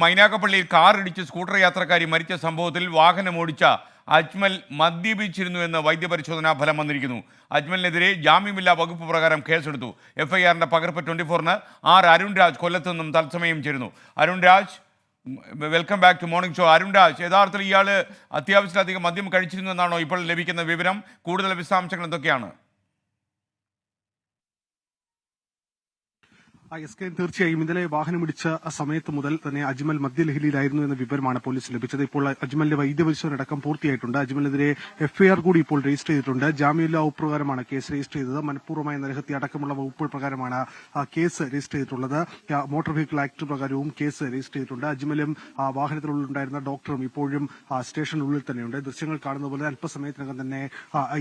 മൈനാഗപ്പള്ളിയിൽ car ഇടിച്ച് scooter യാത്രക്കാരി മരിച്ച സംഭവത്തിൽ വാഹനമോടിച്ച അജ്മൽ മദ്യപിച്ചിരുന്നു എന്ന് വൈദ്യപരിശോധനാ ഫലം വന്നിരിക്കുന്നു. അജ്മലിനെതിരെ ജാമ്യമില്ലാ വകുപ്പ് പ്രകാരം കേസെടുത്തു. എഫ്ഐആറിന്റെ പകർപ്പ് 24-ന് അരുൺ രാജ് കൊല്ലത്ത് നിന്നും തത്സമയം ചേരുന്നു. Arun Raj, welcome back to morning show. Arun Raj, യഥാർത്ഥത്തിൽ ഇയാൾ അത്യാവശ്യത്തിലധികം മദ്യം കഴിച്ചിരുന്നു എന്നാണോ ഇപ്പോൾ ലഭിക്കുന്ന വിവരം? കൂടുതൽ വിശദാംശങ്ങൾ എന്തൊക്കെയാണ്? തീർച്ചയായും ഇന്നലെ വാഹനമിടിച്ച സമയത്ത് മുതൽ തന്നെ അജ്മൽ മദ്യലഹരിയിലായിരുന്നു എന്ന വിവരമാണ് പോലീസ് ലഭിച്ചത്. ഇപ്പോൾ അജ്മലിന്റെ വൈദ്യപരിശോധന അടക്കം പൂർത്തിയായിട്ടുണ്ട്. അജ്മലിനെതിരെ എഫ്ഐആർ കൂടി ഇപ്പോൾ രജിസ്റ്റർ ചെയ്തിട്ടുണ്ട്. ജാമ്യമില്ലാ വകുപ്പ് പ്രകാരമാണ് കേസ് രജിസ്റ്റർ ചെയ്തത്. മനഃപൂർവ്വമായ നരഹത്യ അടക്കമുള്ള വകുപ്പുകൾ പ്രകാരമാണ് കേസ് രജിസ്റ്റർ ചെയ്തിട്ടുള്ളത്. മോട്ടോർ വെഹിക്കിൾ ആക്ട് പ്രകാരവും കേസ് രജിസ്റ്റർ ചെയ്തിട്ടുണ്ട്. അജ്മലും വാഹനത്തിനുള്ളിലുണ്ടായിരുന്ന ഡോക്ടറും ഇപ്പോഴും സ്റ്റേഷനുള്ളിൽ തന്നെയുണ്ട്. ദൃശ്യങ്ങൾ കാണുന്ന പോലെ അല്പസമയത്തിനകം തന്നെ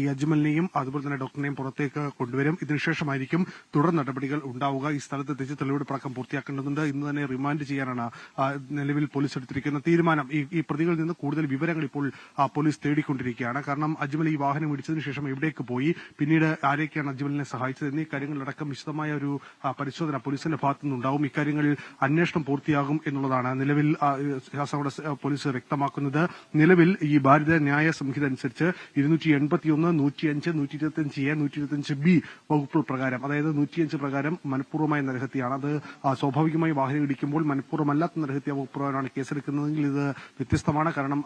ഈ അജ്മലിനെയും അതുപോലെ തന്നെ ഡോക്ടറിനെയും പുറത്തേക്ക് കൊണ്ടുവരും. ഇതിനുശേഷമായിരിക്കും തുടർ നടപടികൾ ഉണ്ടാവുക. ഈ സ്ഥലത്ത് തെളിവെടുപ്പടക്കം പൂർത്തിയാക്കേണ്ടതുണ്ട്. ഇന്ന് തന്നെ റിമാൻഡ് ചെയ്യാനാണ് നിലവിൽ പോലീസ് എടുത്തിരിക്കുന്ന തീരുമാനം. ഈ പ്രതികളിൽ നിന്ന് കൂടുതൽ വിവരങ്ങൾ ഇപ്പോൾ പോലീസ് തേടിക്കൊണ്ടിരിക്കുകയാണ്. കാരണം അജ്മൽ ഈ വാഹനം ഇടിച്ചതിന് ശേഷം എവിടേക്ക് പോയി, പിന്നീട് ആരൊക്കെയാണ് അജ്മലിനെ സഹായിച്ചത് എന്നീ കാര്യങ്ങളിലടക്കം വിശദമായ ഒരു പരിശോധന പോലീസിന്റെ ഭാഗത്തു നിന്നുണ്ടാവും. ഇക്കാര്യങ്ങളിൽ അന്വേഷണം പൂർത്തിയാകും എന്നുള്ളതാണ് നിലവിൽ പോലീസ് വ്യക്തമാക്കുന്നത്. നിലവിൽ ഈ ഭാരത ന്യായ സംഹിത അനുസരിച്ച് 281, 105, 125A, 125B വകുപ്പുകൾ പ്രകാരം, അതായത് 105 പ്രകാരം മനഃപൂർവ്വമായ നരഹത്യാണ്. അത് സ്വാഭാവികമായി വാഹനം ഇടിക്കുമ്പോൾ മനഃപൂർവ്വമല്ലാത്ത നരഹത്യ വകുപ്പ് പ്രകാരമാണ് കേസെടുക്കുന്നതെങ്കിൽ ഇത് വ്യത്യസ്തമാണ്. കാരണം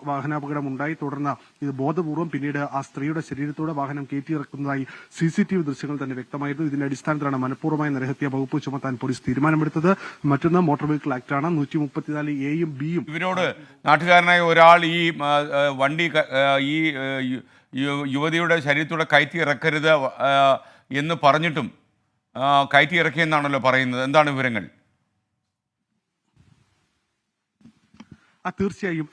വാഹനാപകടം ഉണ്ടായി തുടർന്ന് ഇത് ബോധപൂർവ്വം പിന്നീട് ആ സ്ത്രീയുടെ ശരീരത്തോടെ വാഹനം കയറ്റിയിറക്കുന്നതായി CCTV ദൃശ്യങ്ങൾ തന്നെ വ്യക്തമായിരുന്നു. ഇതിന്റെ അടിസ്ഥാനത്തിലാണ് മനഃപൂർവ്വമായ നരഹത്യ വകുപ്പ് ചുമത്താൻ പോലീസ് തീരുമാനമെടുത്തത്. മറ്റൊന്ന് മോട്ടോർ വെഹിക്കിൾ ആക്ടാണ്. 134A യും B യും. ഇവരോട് നാട്ടുകാരനായ ഒരാൾ ഈ വണ്ടി ഈ യുവതിയുടെ ശരീരത്തോടെ കയറ്റി ഇറക്കരുത് എന്ന് പറഞ്ഞിട്ടും കയറ്റി ഇറക്കിയെന്നാണല്ലോ പറയുന്നത്. എന്താണ് വിവരങ്ങൾ? തീർച്ചയായും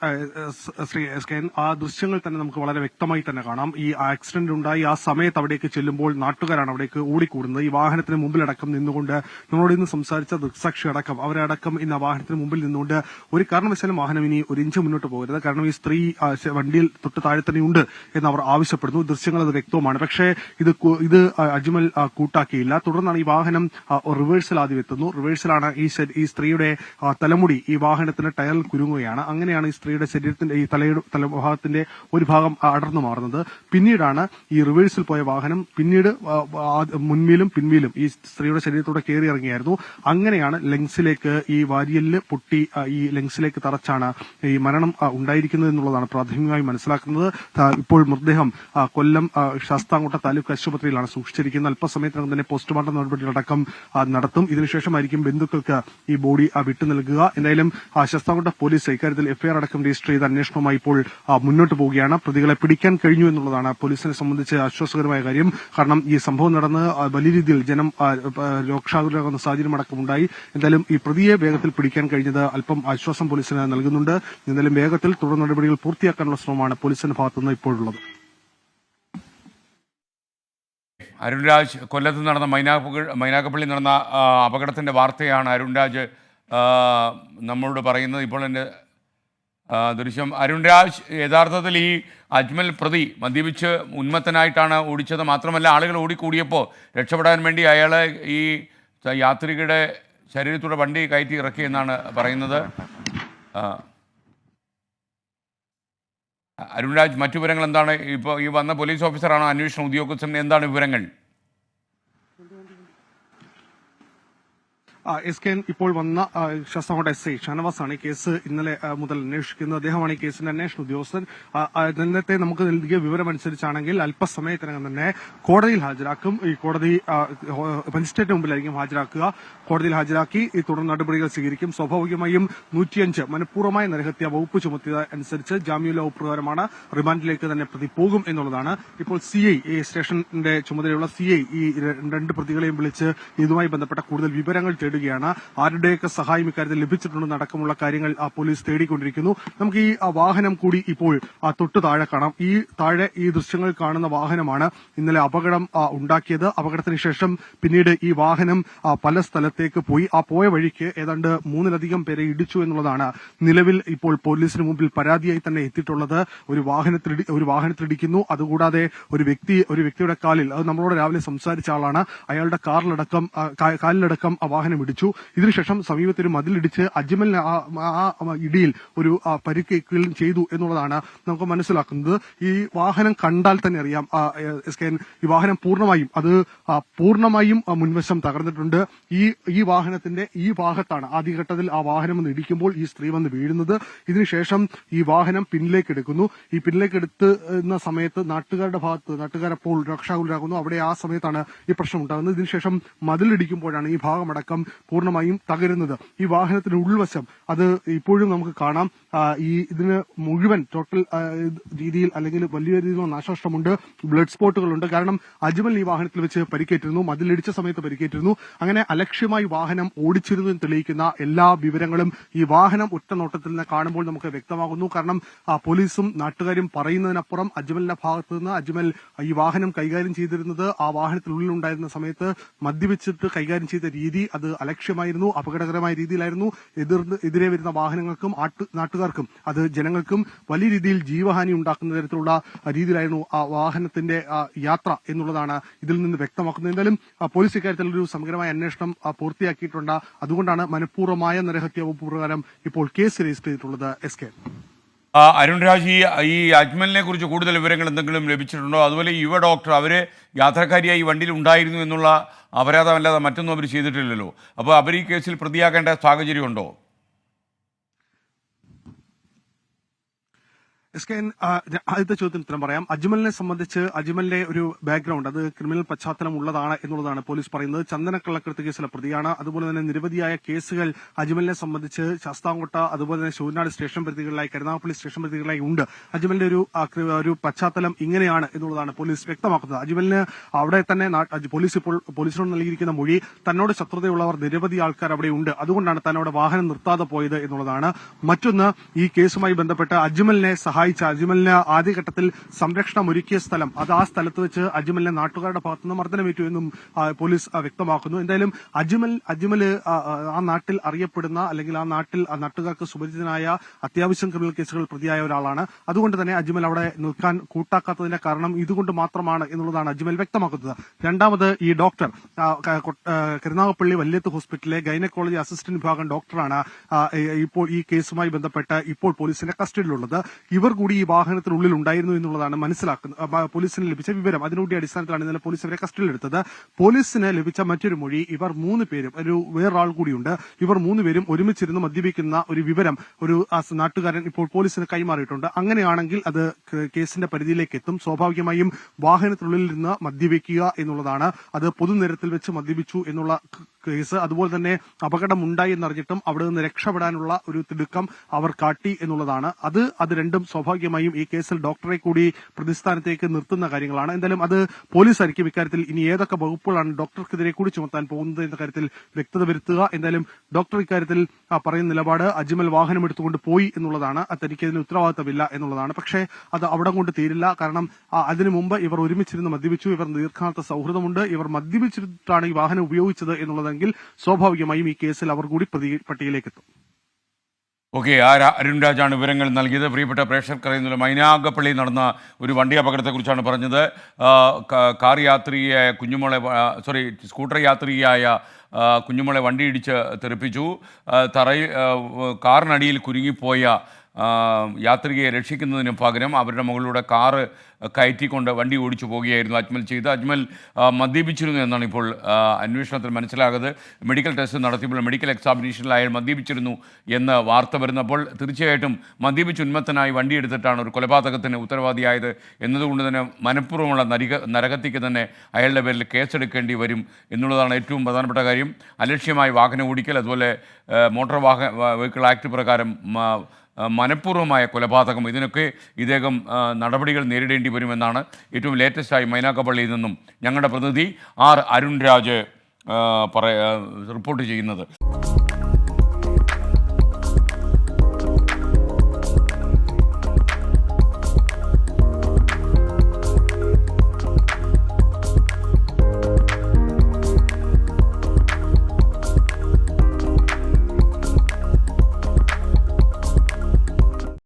ശ്രീ SKN, ആ ദൃശ്യങ്ങൾ തന്നെ നമുക്ക് വളരെ വ്യക്തമായി തന്നെ കാണാം. ഈ ആക്സിഡന്റ് ഉണ്ടായി ആ സമയത്ത് അവിടേക്ക് ചെല്ലുമ്പോൾ നാട്ടുകാരാണ് അവിടേക്ക് ഓടിക്കൂടുന്നത്. ഈ വാഹനത്തിന് മുമ്പിലടക്കം നിന്നുകൊണ്ട് നമ്മളോട് ഇന്ന് സംസാരിച്ച ദൃക്സാക്ഷി അടക്കം അവരടക്കം ഇന്ന് വാഹനത്തിന് മുമ്പിൽ നിന്നുകൊണ്ട് ഒരു കാരണവശാലും വാഹനം ഇനി ഒരു ഇഞ്ച് മുന്നോട്ട് പോകരുത്, കാരണം ഈ സ്ത്രീ വണ്ടിയിൽ തൊട്ട് താഴെ തന്നെയുണ്ട് എന്ന് അവർ ആവശ്യപ്പെടുന്നു. ദൃശ്യങ്ങൾ അത് വ്യക്തവുമാണ്. പക്ഷേ ഇത് അജ്മൽ കൂട്ടാക്കിയില്ല. തുടർന്നാണ് ഈ വാഹനം റിവേഴ്സിൽ ആദ്യം എത്തുന്നു. റിവേഴ്സിലാണ് ഈ സ്ത്രീയുടെ തലമുടി ഈ വാഹനത്തിന് ടയറിൽ കുരുങ്ങുകയാണ്. അങ്ങനെയാണ് ഈ സ്ത്രീയുടെ ശരീരത്തിന്റെ ഈ തലഭാഗത്തിന്റെ ഒരു ഭാഗം അടർന്നു മാറുന്നത്. പിന്നീടാണ് ഈ റിവേഴ്സിൽ പോയ വാഹനം പിന്നീട് മുൻവീലും പിൻവീലും ഈ സ്ത്രീയുടെ ശരീരത്തോടെ കയറി ഇറങ്ങിയായിരുന്നു. അങ്ങനെയാണ് ലങ്സിലേക്ക് ഈ വാരിയലില് പൊട്ടി ഈ ലങ്സിലേക്ക് തറച്ചാണ് ഈ മരണം ഉണ്ടായിരിക്കുന്നത് എന്നുള്ളതാണ് പ്രാഥമികമായി മനസ്സിലാക്കുന്നത്. ഇപ്പോൾ മൃതദേഹം കൊല്ലം ശാസ്താംകോട്ട താലൂക്ക് ആശുപത്രിയിലാണ് സൂക്ഷിച്ചിരിക്കുന്നത്. അല്പസമയത്തിനകം തന്നെ പോസ്റ്റ്മോർട്ടം നടപടികളടക്കം നടത്തും. ഇതിനുശേഷമായിരിക്കും ബന്ധുക്കൾക്ക് ഈ ബോഡി വിട്ടു നൽകുക. എന്തായാലും ശാസ്താംകോട്ട പോലീസ് ഇക്കാര്യത്തിൽ എഫ്ഐആർ അടക്കം രജിസ്റ്റർ ചെയ്ത അന്വേഷണവുമായി ഇപ്പോൾ മുന്നോട്ട് പോവുകയാണ്. പ്രതികളെ പിടിക്കാൻ കഴിഞ്ഞു എന്നുള്ളതാണ് പോലീസിനെ സംബന്ധിച്ച് ആശ്വാസകരമായ കാര്യം. കാരണം ഈ സംഭവം നടന്ന് വലിയ രീതിയിൽ ജനം രോക്ഷാകുലരാകുന്ന സാഹചര്യം അടക്കമുണ്ടായി. എന്തായാലും ഈ പ്രതിയെ വേഗത്തിൽ പിടിക്കാൻ കഴിഞ്ഞത് അല്പം ആശ്വാസം പോലീസിന് നൽകുന്നുണ്ട്. എന്തായാലും വേഗത്തിൽ തുടർ നടപടികൾ പൂർത്തിയാക്കാനുള്ള ശ്രമമാണ് പോലീസിന്റെ ഭാഗത്തുനിന്ന് ഇപ്പോഴുള്ളത്. അരുൺ രാജ്, കൊല്ലത്ത് നടന്ന മൈനാഗപ്പള്ളി നടന്ന അപകടത്തിന്റെ വാർത്തയാണ് അരുൺ രാജ് നമ്മളോട് പറയുന്നത്. ഇപ്പോൾ എൻ്റെ ദൃശ്യം. അരുൺ രാജ്, യഥാർത്ഥത്തിൽ ഈ അജ്മൽ പ്രതി മദ്യപിച്ച് ഉന്മത്തനായിട്ടാണ് ഓടിച്ചത്. മാത്രമല്ല, ആളുകൾ ഓടിക്കൂടിയപ്പോൾ രക്ഷപ്പെടാൻ വേണ്ടി അയാളെ ഈ യാത്രികയുടെ ശരീരത്തൂടെ വണ്ടി കയറ്റി ഇറക്കിയെന്നാണ് പറയുന്നത്. അരുൺ രാജ്, മറ്റു വിവരങ്ങൾ എന്താണ്? ഇപ്പോൾ ഈ വന്ന പോലീസ് ഓഫീസറാണോ അന്വേഷണ ഉദ്യോഗസ്ഥൻ? എന്താണ് വിവരങ്ങൾ? SKN, ഇപ്പോൾ വന്ന ശാസ്താംകോട്ട SI ഷാനവാസാണ് ഈ കേസ് ഇന്നലെ മുതൽ അന്വേഷിക്കുന്നത്. അദ്ദേഹമാണ് ഈ കേസിന്റെ അന്വേഷണ ഉദ്യോഗസ്ഥൻ. നേരത്തെ നമുക്ക് നൽകിയ വിവരമനുസരിച്ചാണെങ്കിൽ അല്പസമയത്തിനകം തന്നെ കോടതിയിൽ ഹാജരാക്കും. ഈ കോടതി മജിസ്ട്രേറ്റ് മുമ്പിലായിരിക്കും ഹാജരാക്കുക. കോടതിയിൽ ഹാജരാക്കി ഈ തുടർ നടപടികൾ സ്വീകരിക്കും. സ്വാഭാവികമായും 105 മനഃപൂർവ്വമായ നരഹത്യ വകുപ്പ് ചുമത്തിയത് അനുസരിച്ച് ജാമ്യമില്ലാ വകുപ്പ് പ്രകാരമാണ് റിമാൻഡിലേക്ക് തന്നെ പ്രതി പോകും എന്നുള്ളതാണ്. ഇപ്പോൾ CI, ഈ സ്റ്റേഷന്റെ ചുമതലയുള്ള CI ഈ രണ്ട് പ്രതികളെയും വിളിച്ച് ഇതുമായി ബന്ധപ്പെട്ട കൂടുതൽ വിവരങ്ങൾ തേടുകയാണ്. ആരുടെയൊക്കെ സഹായം ഇക്കാര്യത്തിൽ ലഭിച്ചിട്ടുണ്ടെന്ന് അടക്കമുള്ള കാര്യങ്ങൾ പോലീസ് തേടിക്കൊണ്ടിരിക്കുന്നു. നമുക്ക് ഈ വാഹനം കൂടി ഇപ്പോൾ തൊട്ട് താഴെ കാണാം. ഈ താഴെ ഈ ദൃശ്യങ്ങൾ കാണുന്ന വാഹനമാണ് ഇന്നലെ അപകടം ഉണ്ടാക്കിയത്. അപകടത്തിന് ശേഷം പിന്നീട് ഈ വാഹനം പല സ്ഥലത്തേക്ക് പോയി. ആ പോയ വഴിക്ക് ഏതാണ്ട് 3-ലധികം പേരെ ഇടിച്ചു എന്നുള്ളതാണ് നിലവിൽ ഇപ്പോൾ പോലീസിന് മുമ്പിൽ പരാതിയായി തന്നെ എത്തിയിട്ടുള്ളത്. ഒരു വാഹനത്തിലിടിക്കുന്നു. അതുകൂടാതെ ഒരു വ്യക്തിയുടെ കാലിൽ, അത് നമ്മളോട് രാവിലെ സംസാരിച്ച ആളാണ്, അയാളുടെ കാലിലടക്കം ആ വാഹനം ഇടിച്ചു. ഇതിനുശേഷം സമീപത്തെ ഒരു മതിലിടിച്ച് അജ്മലിന് ആ ഇടിയിൽ ഒരു പരിക്കേൽക്കുകയും ചെയ്തു എന്നുള്ളതാണ് നമുക്ക് മനസ്സിലാക്കുന്നത്. ഈ വാഹനം കണ്ടാൽ തന്നെ അറിയാം ഈ വാഹനം പൂർണ്ണമായും മുൻവശം തകർന്നിട്ടുണ്ട്. ഈ വാഹനത്തിന്റെ ഈ ഭാഗത്താണ് ആദ്യഘട്ടത്തിൽ ആ വാഹനം ഒന്ന് ഇടിക്കുമ്പോൾ ഈ സ്ത്രീ വന്ന് വീഴുന്നത്. ഇതിനുശേഷം ഈ വാഹനം പിന്നിലേക്ക് എടുക്കുന്നു. ഈ പിന്നിലേക്ക് എടുത്തുന്ന സമയത്ത് നാട്ടുകാരപ്പോൾ രക്ഷാകുലരാകുന്നു. അവിടെ ആ സമയത്താണ് ഈ പ്രശ്നം ഉണ്ടാകുന്നത്. ഇതിനുശേഷം മതിലിടിക്കുമ്പോഴാണ് ഈ ഭാഗമടക്കം പൂർണ്ണമായും തകരുന്നത്. ഈ വാഹനത്തിന്റെ ഉൾവശം അത് ഇപ്പോഴും നമുക്ക് കാണാം. ഇതിന് മുഴുവൻ ടോട്ടൽ രീതിയിൽ അല്ലെങ്കിൽ വലിയ രീതിയിലുള്ള നാശനഷ്ടമുണ്ട്. ബ്ലഡ് സ്പോട്ടുകളുണ്ട്. കാരണം അജ്മൽ ഈ വാഹനത്തിൽ വെച്ച് പരിക്കേറ്റിരുന്നു. മതിലിടിച്ച സമയത്ത് പരിക്കേറ്റിരുന്നു. അങ്ങനെ അലക്ഷ്യമായി വാഹനം ഓടിച്ചിരുന്നു എന്ന് തെളിയിക്കുന്ന എല്ലാ വിവരങ്ങളും ഈ വാഹനം ഒറ്റനോട്ടത്തിൽ നിന്ന് കാണുമ്പോൾ നമുക്ക് വ്യക്തമാകുന്നു. കാരണം പോലീസും നാട്ടുകാരും പറയുന്നതിനപ്പുറം അജ്മലിന്റെ ഭാഗത്ത് നിന്ന് അജ്മൽ ഈ വാഹനം കൈകാര്യം ചെയ്തിരുന്നത് ആ വാഹനത്തിനുള്ളിൽ ഉണ്ടായിരുന്ന സമയത്ത് മദ്യപിച്ചിട്ട് കൈകാര്യം ചെയ്ത രീതി അത് അലക്ഷ്യമായിരുന്നു, അപകടകരമായ രീതിയിലായിരുന്നു. എതിരെ വരുന്ന വാഹനങ്ങൾക്കും നാട്ടുകാർക്കും അത് ജനങ്ങൾക്കും വലിയ രീതിയിൽ ജീവഹാനി ഉണ്ടാക്കുന്ന തരത്തിലുള്ള രീതിയിലായിരുന്നു ആ വാഹനത്തിന്റെ യാത്ര എന്നുള്ളതാണ് ഇതിൽ നിന്ന് വ്യക്തമാക്കുന്നത്. എന്തായാലും പോലീസ് ഇക്കാര്യത്തിൽ ഒരു സമഗ്രമായ അന്വേഷണം പൂർത്തിയാക്കിയിട്ടുണ്ട്. അതുകൊണ്ടാണ് മനഃപൂർവ്വമായ നരഹത്യ വകുപ്പ് പ്രകാരം ഇപ്പോൾ കേസ് രജിസ്റ്റർ ചെയ്തിട്ടുള്ളത്. SK അരുൺ രാജ്, ഈ അജ്മലിനെ കുറിച്ച് കൂടുതൽ വിവരങ്ങൾ എന്തെങ്കിലും ലഭിച്ചിട്ടുണ്ടോ? അതുപോലെ യുവ ഡോക്ടർ അവർ യാത്രക്കാരിയായി വണ്ടിയിൽ ഉണ്ടായിരുന്നു എന്നുള്ള അപരാധമല്ലാതെ മറ്റൊന്നും അവർ ചെയ്തിട്ടില്ലല്ലോ. അപ്പോൾ അവർ ഈ കേസിൽ പ്രതിയാകേണ്ട സാഹചര്യമുണ്ടോ? ആദ്യത്തെ ചോദ്യത്തിന് ഉത്തരം പറയാം. അജ്മലിനെ സംബന്ധിച്ച് അജ്മലിന്റെ ഒരു ബാക്ക്ഗ്രൗണ്ട് അത് ക്രിമിനൽ പശ്ചാത്തലം ഉള്ളതാണ് എന്നുള്ളതാണ് പോലീസ് പറയുന്നത്. ചന്ദനക്കള്ളക്കടത്ത് കേസിലെ പ്രതിയാണ്. അതുപോലെ തന്നെ നിരവധിയായ കേസുകൾ അജ്മലിനെ സംബന്ധിച്ച് ശാസ്താംകോട്ട അതുപോലെ തന്നെ ശൂരനാട് സ്റ്റേഷൻ പരിധികളിലായി കരുനാഗപ്പള്ളി സ്റ്റേഷൻ പരിധികളിലായി ഉണ്ട്. അജ്മലിന്റെ ഒരു പശ്ചാത്തലം ഇങ്ങനെയാണ് എന്നുള്ളതാണ് പോലീസ് വ്യക്തമാക്കുന്നത്. അജ്മലിന് അവിടെ തന്നെ പോലീസിനോട് നൽകിയിരിക്കുന്ന മൊഴി തന്നോട് ശത്രുതയുള്ളവർ നിരവധി ആൾക്കാർ അവിടെ ഉണ്ട്, അതുകൊണ്ടാണ് തന്നോട് വാഹനം നിർത്താതെ പോയത് എന്നുള്ളതാണ്. മറ്റൊന്ന്, ഈ കേസുമായി ബന്ധപ്പെട്ട് അജ്മലിനെ അജ്മലിന് ആദ്യഘട്ടത്തിൽ സംരക്ഷണം ഒരുക്കിയ സ്ഥലം അത് ആ സ്ഥലത്ത് വെച്ച് അജ്മലിനെ നാട്ടുകാരുടെ ഭാഗത്തുനിന്ന് മർദ്ദനമേറ്റു എന്നും പോലീസ് വ്യക്തമാക്കുന്നു. എന്തായാലും അജ്മല് ആ നാട്ടിൽ അറിയപ്പെടുന്ന അല്ലെങ്കിൽ ആ നാട്ടുകാർക്ക് സുപരിചിതനായ അത്യാവശ്യം ക്രിമിനൽ കേസുകൾ പ്രതിയായ ഒരാളാണ്. അതുകൊണ്ട് തന്നെ അജ്മൽ അവിടെ നിൽക്കാൻ കൂട്ടാക്കാത്തതിന്റെ കാരണം ഇതുകൊണ്ട് മാത്രമാണ് എന്നുള്ളതാണ് അജ്മൽ വ്യക്തമാക്കുന്നത്. രണ്ടാമത്, ഈ ഡോക്ടർ കരുനാഗപ്പള്ളി വല്യത്ത് ഹോസ്പിറ്റലിലെ ഗൈനക്കോളജി അസിസ്റ്റന്റ് വിഭാഗം ഡോക്ടറാണ് ഇപ്പോൾ ഈ കേസുമായി ബന്ധപ്പെട്ട് ഇപ്പോൾ പോലീസിന്റെ കസ്റ്റഡിയിലുള്ളത്. ഇവർ കൂടി ഈ വാഹനത്തിനുള്ളിൽ ഉണ്ടായിരുന്നു എന്നുള്ളതാണ് പോലീസിന് ലഭിച്ച വിവരം. അതിനുകൂടി അടിസ്ഥാനത്തിലാണ് ഇന്നലെ പോലീസ് ഇവരെ കസ്റ്റഡിയിലെടുത്തത്. പോലീസിന് ലഭിച്ച മറ്റൊരു മൊഴി, ഇവർ 3 പേരും വേറൊരാൾ കൂടിയുണ്ട്, ഇവർ 3 പേരും ഒരുമിച്ചിരുന്ന് മദ്യപിക്കുന്ന ഒരു വിവരം ഒരു നാട്ടുകാരൻ ഇപ്പോൾ പോലീസിന് കൈമാറിയിട്ടുണ്ട്. അങ്ങനെയാണെങ്കിൽ അത് കേസിന്റെ പരിധിയിലേക്ക് എത്തും. സ്വാഭാവികമായും വാഹനത്തിനുള്ളിൽ നിന്ന് മദ്യപിക്കുക എന്നുള്ളതാണ്. അത് പൊതുനിരത്തിൽ വെച്ച് മദ്യപിച്ചു എന്നുള്ള കേസ്, അതുപോലെ തന്നെ അപകടം ഉണ്ടായി എന്നറിഞ്ഞിട്ടും അവിടെ നിന്ന് രക്ഷപ്പെടാനുള്ള ഒരു തിടുക്കം അവർ കാട്ടി എന്നുള്ളതാണ്. അത് രണ്ടും സ്വാഭാവികമായും ഈ കേസിൽ ഡോക്ടറെ കൂടി പ്രതിസ്ഥാനത്തേക്ക് നിർത്തുന്ന കാര്യങ്ങളാണ്. എന്തായാലും അത് പോലീസ് ആയിരിക്കും ഇക്കാര്യത്തിൽ ഇനി ഏതൊക്കെ വകുപ്പുകളാണ് ഡോക്ടർക്കെതിരെ കൂടി ചുമത്താൻ പോകുന്നത് എന്ന കാര്യത്തിൽ വ്യക്തത വരുത്തുക. എന്തായാലും ഡോക്ടർ ഇക്കാര്യത്തിൽ പറയുന്ന നിലപാട് അജ്മൽ വാഹനം എടുത്തുകൊണ്ട് പോയി എന്നുള്ളതാണ്. തനിക്ക് അതിന് ഉത്തരവാദിത്തമില്ല എന്നുള്ളതാണ്. പക്ഷേ അത് അവിടെ കൊണ്ട് തീരില്ല. കാരണം അതിനു മുമ്പ് ഇവർ ഒരുമിച്ചിരുന്ന് മദ്യപിച്ചു, ഇവർ ദീർഘകാലത്തെ സൗഹൃദമുണ്ട്, ഇവർ മദ്യപിച്ചിട്ടാണ് ഈ വാഹനം ഉപയോഗിച്ചത് എന്നുള്ളതെങ്കിൽ സ്വാഭാവികമായും ഈ കേസിൽ അവർ കൂടി പ്രതി പട്ടികയിലേക്ക് എത്തും. ഓക്കെ, അരുൺ രാജാണ് വിവരങ്ങൾ നൽകിയത്. പ്രിയപ്പെട്ട പ്രേക്ഷകർ അറിയുന്നില്ല, മൈനാഗപ്പള്ളിയിൽ നടന്ന ഒരു വണ്ടി അപകടത്തെക്കുറിച്ചാണ് പറഞ്ഞത്. Car യാത്രികയായ scooter യാത്രികയായ കുഞ്ഞുമോളെ വണ്ടിയിടിച്ച് തെറിപ്പിച്ചു. കാറിനടിയിൽ കുരുങ്ങിപ്പോയ യാത്രികയെ രക്ഷിക്കുന്നതിന് പകരം അവരുടെ മുകളിലൂടെ കാറ് കയറ്റിക്കൊണ്ട് വണ്ടി ഓടിച്ചു പോവുകയായിരുന്നു അജ്മൽ ചെയ്ത്. അജ്മൽ മദ്യപിച്ചിരുന്നു എന്നാണ് ഇപ്പോൾ അന്വേഷണത്തിൽ മനസ്സിലാകുന്നത്. മെഡിക്കൽ ടെസ്റ്റ് നടത്തിയപ്പോൾ മെഡിക്കൽ എക്സാമിനേഷനിൽ അയാൾ മദ്യപിച്ചിരുന്നു എന്ന് വാർത്ത വരുന്നപ്പോൾ തീർച്ചയായിട്ടും മദ്യപിച്ച് ഉന്മത്തനായി വണ്ടി എടുത്തിട്ടാണ് ഒരു കൊലപാതകത്തിന് ഉത്തരവാദിയായത് എന്നതുകൊണ്ട് തന്നെ മനഃപൂർവ്വമുള്ള നരഹത്യക്ക് തന്നെ അയാളുടെ പേരിൽ കേസെടുക്കേണ്ടി വരും എന്നുള്ളതാണ് ഏറ്റവും പ്രധാനപ്പെട്ട കാര്യം. അലക്ഷ്യമായി വാഹനം ഓടിക്കൽ, അതുപോലെ മോട്ടോർ വെഹിക്കിൾ ആക്ട് പ്രകാരം മനഃപൂർവ്വമായ കൊലപാതകം, ഇതിനൊക്കെ ഇദ്ദേഹം നടപടികൾ നേരിടേണ്ടി വരുമെന്നാണ് ഏറ്റവും ലേറ്റസ്റ്റായി മൈനാഗപ്പള്ളിയിൽ നിന്നും ഞങ്ങളുടെ പ്രതിനിധി അരുൺ രാജ് റിപ്പോർട്ട് ചെയ്യുന്നത്.